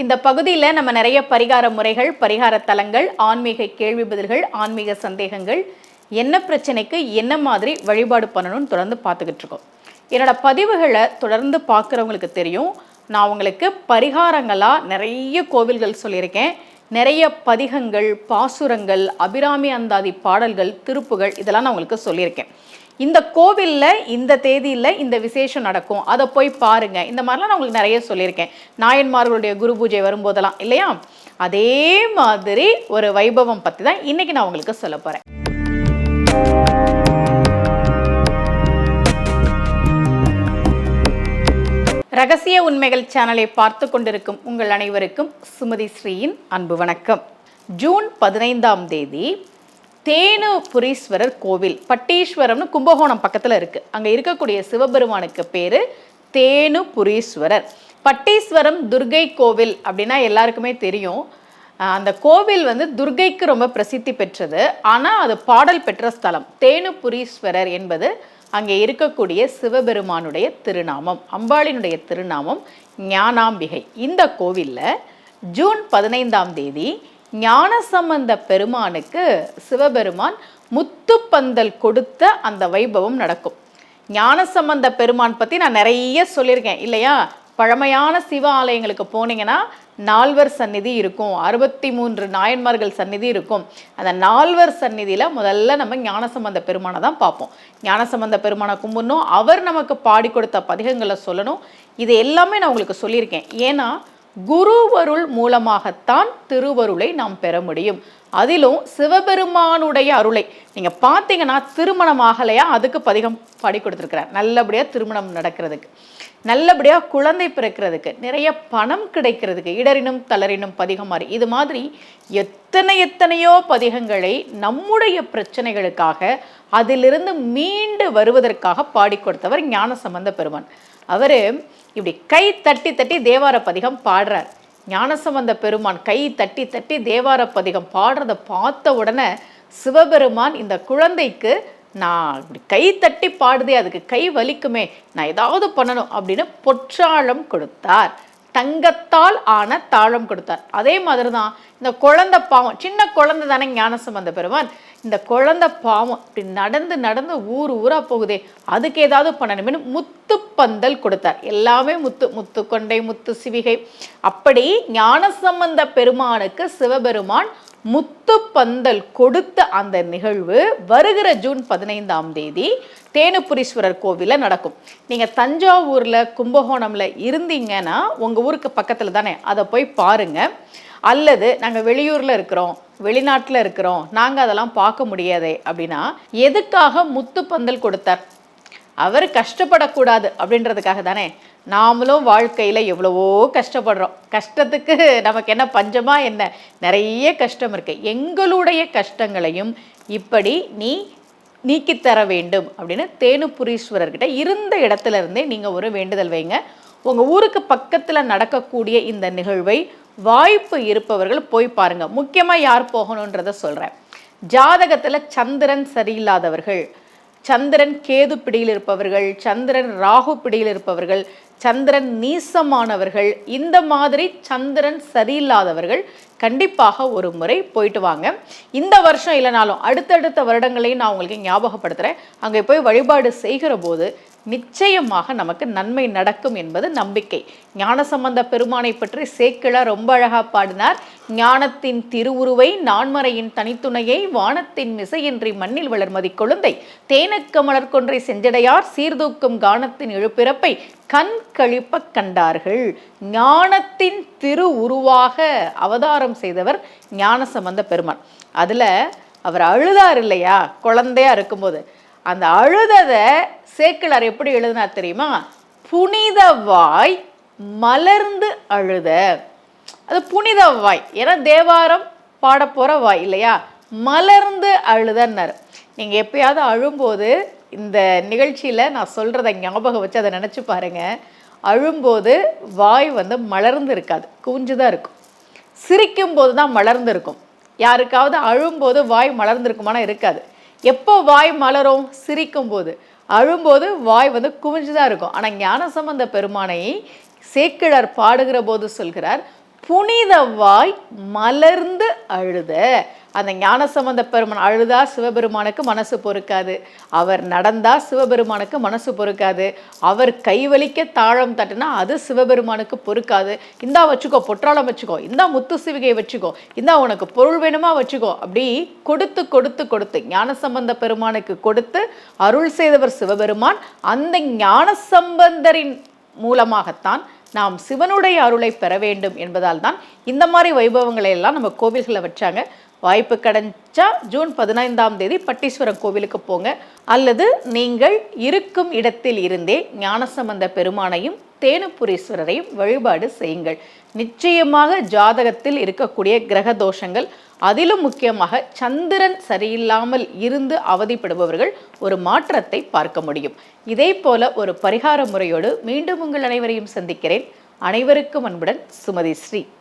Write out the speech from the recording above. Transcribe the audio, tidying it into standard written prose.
இந்த பகுதியில் நம்ம நிறைய பரிகார முறைகள், பரிகார தலங்கள், ஆன்மீக கேள்வி பதில்கள், ஆன்மீக சந்தேகங்கள், என்ன பிரச்சனைக்கு என்ன மாதிரி வழிபாடு பண்ணணும்னு தொடர்ந்து பார்த்துக்கிட்டு இருக்கோம். என்னோட பதிவுகளை தொடர்ந்து பார்க்குறவங்களுக்கு தெரியும், நான் உங்களுக்கு பரிகாரங்களாக நிறைய கோவில்கள் சொல்லியிருக்கேன். நிறைய பதிகங்கள், பாசுரங்கள், அபிராமி அந்தாதி பாடல்கள், திருப்புகள் இதெல்லாம் நான் உங்களுக்கு சொல்லியிருக்கேன். இந்த கோவிலில் இந்த தேதியில் இந்த விசேஷம் நடக்கும், அதை போய் பாருங்க, இந்த மாதிரிலாம் நான் உங்களுக்கு நிறைய சொல்லியிருக்கேன். நாயன்மார்களுடைய குரு பூஜை வரும்போதெல்லாம் இல்லையா, அதே மாதிரி ஒரு வைபவம் பற்றி தான் இன்னைக்கு நான் உங்களுக்கு சொல்ல போகிறேன். ரகசிய உண்மைகள் சேனலை பார்த்து கொண்டிருக்கும் உங்கள் அனைவருக்கும் சுமதி ஸ்ரீயின் அன்பு வணக்கம். ஜூன் 15ஆம் தேதி தேனுபுரீஸ்வரர் கோவில், பட்டீஸ்வரம்னு கும்பகோணம் பக்கத்தில் இருக்குது. அங்கே இருக்கக்கூடிய சிவபெருமானுக்கு பேர் தேனுபுரீஸ்வரர். பட்டீஸ்வரம் துர்கை கோவில் அப்படின்னா எல்லாருக்குமே தெரியும். அந்த கோவில் துர்கைக்கு ரொம்ப பிரசித்தி பெற்றது. ஆனால் அது பாடல் பெற்ற ஸ்தலம். தேனுபுரீஸ்வரர் என்பது அங்கே இருக்கக்கூடிய சிவபெருமானுடைய திருநாமம், அம்பாளினுடைய திருநாமம் ஞானாம்பிகை. இந்த கோவிலில் ஜூன் 15ஆம் தேதி ஞானசம்பந்த பெருமானுக்கு சிவபெருமான் முத்துப்பந்தல் கொடுத்த அந்த வைபவம் நடக்கும். ஞானசம்பந்த பெருமான் பற்றி நான் நிறைய சொல்லியிருக்கேன் இல்லையா. பழமையான சிவ ஆலயங்களுக்கு போனீங்கன்னா நால்வர் சந்நிதி இருக்கும், 63 நாயன்மார்கள் சந்நிதி இருக்கும். அந்த நால்வர் சந்நிதியில் முதல்ல நம்ம ஞானசம்பந்த பெருமானை தான் பார்ப்போம். ஞானசம்பந்த பெருமானை கும்பிடணும், அவர் நமக்கு பாடி கொடுத்த பதிகங்களை சொல்லணும். இது எல்லாமே நான் உங்களுக்கு சொல்லியிருக்கேன். ஏன்னா குருவருள் மூலமாகத்தான் திருவருளை நாம் பெற முடியும். அதிலும் சிவபெருமானுடைய அருளை நீங்கள் பார்த்தீங்கன்னா, திருமணம் ஆகலையா அதுக்கு பதிகம் பாடி கொடுத்துருக்கிறார். நல்லபடியாக திருமணம் நடக்கிறதுக்கு, நல்லபடியாக குழந்தை பிறக்கிறதுக்கு, நிறைய பணம் கிடைக்கிறதுக்கு, இடரினும் தளரினும் பதிகம் மாதிரி இது மாதிரி எத்தனையோ பதிகங்களை நம்முடைய பிரச்சனைகளுக்காக அதிலிருந்து மீண்டு வருவதற்காக பாடி கொடுத்தவர் ஞானசம்பந்த பெருமான். அவர் இப்படி கை தட்டி தட்டி தேவார பதிகம் பாடுறார். ஞானசம்பந்த பெருமான் கை தட்டி தட்டி தேவார பதிகம் பாடுறதை பார்த்த உடனே சிவபெருமான் இந்த குழந்தைக்கு நான் இப்படி கை தட்டி பாடுதே, அதுக்கு கை வலிக்குமே, நான் ஏதாவது பண்ணணும் அப்படின்னு பொற்றாழம் கொடுத்தார். தங்கத்தால் ஆன தாழம் கொடுத்தார். அதே மாதிரி தான் இந்த குழந்தை பாவம், சின்ன குழந்தை தானே ஞானசம்பந்த பெருமான், இந்த குழந்தை பாவம் இப்படி நடந்து நடந்து ஊரா போகுதே, அதுக்கு ஏதாவது பண்ணணும்னு முத்து பந்தல் கொடுத்தார். எல்லாமே முத்து, முத்து கொண்டை, முத்து சிவிகை. அப்படி ஞானசம்பந்த பெருமானுக்கு சிவபெருமான் முத்து பந்தல் கொடுத்த அந்த நிகழ்வு வருகிற ஜூன் 15ஆம் தேதி தேனுபுரீஸ்வரர் கோவிலில் நடக்கும். நீங்கள் தஞ்சாவூரில், கும்பகோணமில் இருந்தீங்கன்னா உங்கள் ஊருக்கு பக்கத்தில் தானே, அதை போய் பாருங்கள். அல்லது நாங்கள் வெளியூரில் இருக்கிறோம், வெளிநாட்டில் இருக்கிறோம், நாங்கள் அதெல்லாம் பார்க்க முடியாதே அப்படின்னா, எதுக்காக முத்து பந்தல் கொடுத்தார்? அவர் கஷ்டப்படக்கூடாது அப்படின்றதுக்காக தானே. நாமளும் வாழ்க்கையில் எவ்வளவோ கஷ்டப்படுறோம். கஷ்டத்துக்கு நமக்கு என்ன பஞ்சமா என்ன? நிறைய கஷ்டம் இருக்குது. எங்களுடைய கஷ்டங்களையும் இப்படி நீக்கித்தர வேண்டும் அப்படின்னு தேனுபுரீஸ்வரர்கிட்ட இருந்த இடத்துல இருந்தே நீங்கள் ஒரு வேண்டுதல் வைங்க. உங்கள் ஊருக்கு பக்கத்தில் நடக்கக்கூடிய இந்த நிகழ்வை வாய்ப்பு இருப்பவர்கள் போய் பாருங்கள். முக்கியமாக யார் போகணுன்றதை சொல்கிறேன். ஜாதகத்தில் சந்திரன் சரியில்லாதவர்கள், சந்திரன் கேது பிடியில் இருப்பவர்கள், சந்திரன் ராகு பிடியில் இருப்பவர்கள், சந்திரன் நீசமானவர்கள், இந்த மாதிரி சந்திரன் சரியில்லாதவர்கள் கண்டிப்பாக ஒரு முறை போயிட்டு வாங்க. இந்த வருஷம் இல்லைனாலும் அடுத்தடுத்த வருடங்களையும் நான் உங்களுக்கு ஞாபகப்படுத்துகிறேன். அங்கே போய் வழிபாடு செய்கிற போது நிச்சயமாக நமக்கு நன்மை நடக்கும் என்பது நம்பிக்கை. ஞானசம்பந்த பெருமானை பற்றி சேக்கிழார் ரொம்ப அழகாக பாடினார். ஞானத்தின் திருவுருவை, நான்மறையின் தனித்துணையை, வானத்தின் மிசையின்றி மண்ணில் வளர்மதி கொழுந்தை, தேனக்க மலர்கொன்றை செஞ்சடையார் சீர்தூக்கும் கானத்தின் எழுப்பிறப்பை கண் கழிப்ப கண்டார்கள். ஞானத்தின் திரு உருவாக அவதாரம் செய்தவர் ஞானசம்பந்த பெருமான். அதில் அவர் அழுதார் இல்லையா, குழந்தையா இருக்கும்போது. அந்த அழுததை சேக்கிழார் எப்படி எழுதினார் தெரியுமா? புனித வாய் மலர்ந்து அழுத. அது புனித வாய், ஏன்னா தேவாரம் பாட போகிற வாய் இல்லையா, மலர்ந்து அழுதன்னார். நீங்கள் எப்பயாவது அழும்போது இந்த நிகழ்ச்சியில் நான் சொல்கிறத ஞாபகம் வச்சு அதை நினச்சி பாருங்கள். அழும்போது வாய் மலர்ந்து இருக்காது, குவிஞ்சுதான் இருக்கும். சிரிக்கும்போது தான் மலர்ந்து இருக்கும். யாருக்காவது அழும்போது வாய் மலர்ந்துருக்குமானா இருக்காது. எப்போ வாய் மலரும்? சிரிக்கும் போது. அழும்போது வாய் குவிஞ்சுதான் இருக்கும். ஆனால் ஞானசம்பந்த பெருமானை சேக்கிழார் பாடுகிற போது சொல்கிறார், புனிதவாய் மலர்ந்து அழுத. அந்த ஞானசம்பந்த பெருமான் அழுதா சிவபெருமானுக்கு மனசு பொறுக்காது, அவர் நடந்தா சிவபெருமானுக்கு மனசு பொறுக்காது, அவர் கைவலிக்க தாழம் தட்டுனா அது சிவபெருமானுக்கு பொறுக்காது. இந்தா வச்சுக்கோ, பொற்றாளம் வச்சுக்கோ, இந்தா முத்து சிவிகை வச்சுக்கோ, இந்தா உனக்கு பொருள் வேணுமா வச்சுக்கோ, அப்படி கொடுத்து கொடுத்து கொடுத்து ஞானசம்பந்த பெருமானுக்கு கொடுத்து அருள் செய்தவர் சிவபெருமான். அந்த ஞானசம்பந்தரின் மூலமாகத்தான் நாம் சிவனுடைய அருளை பெற வேண்டும் என்பதால் தான் இந்த மாதிரி வைபவங்களை எல்லாம் நம்ம கோவில்களை வச்சாங்க. வாய்ப்பு கிடைச்சா ஜூன் 15ஆம் தேதி பட்டீஸ்வரம் கோவிலுக்கு போங்க, அல்லது நீங்கள் இருக்கும் இடத்தில் இருந்தே ஞானசம்பந்த பெருமானையும் தேனுபுரீஸ்வரரையும் வழிபாடு செய்யுங்கள். நிச்சயமாக ஜாதகத்தில் இருக்கக்கூடிய கிரக தோஷங்கள், அதிலும் முக்கியமாக சந்திரன் சரியில்லாமல் இருந்து அவதிப்படுபவர்கள் ஒரு மாற்றத்தை பார்க்க முடியும். இதே போல ஒரு பரிகார முறையோடு மீண்டும் உங்கள் அனைவரையும் சந்திக்கிறேன். அனைவருக்கும் அன்புடன் சுமதி ஸ்ரீ.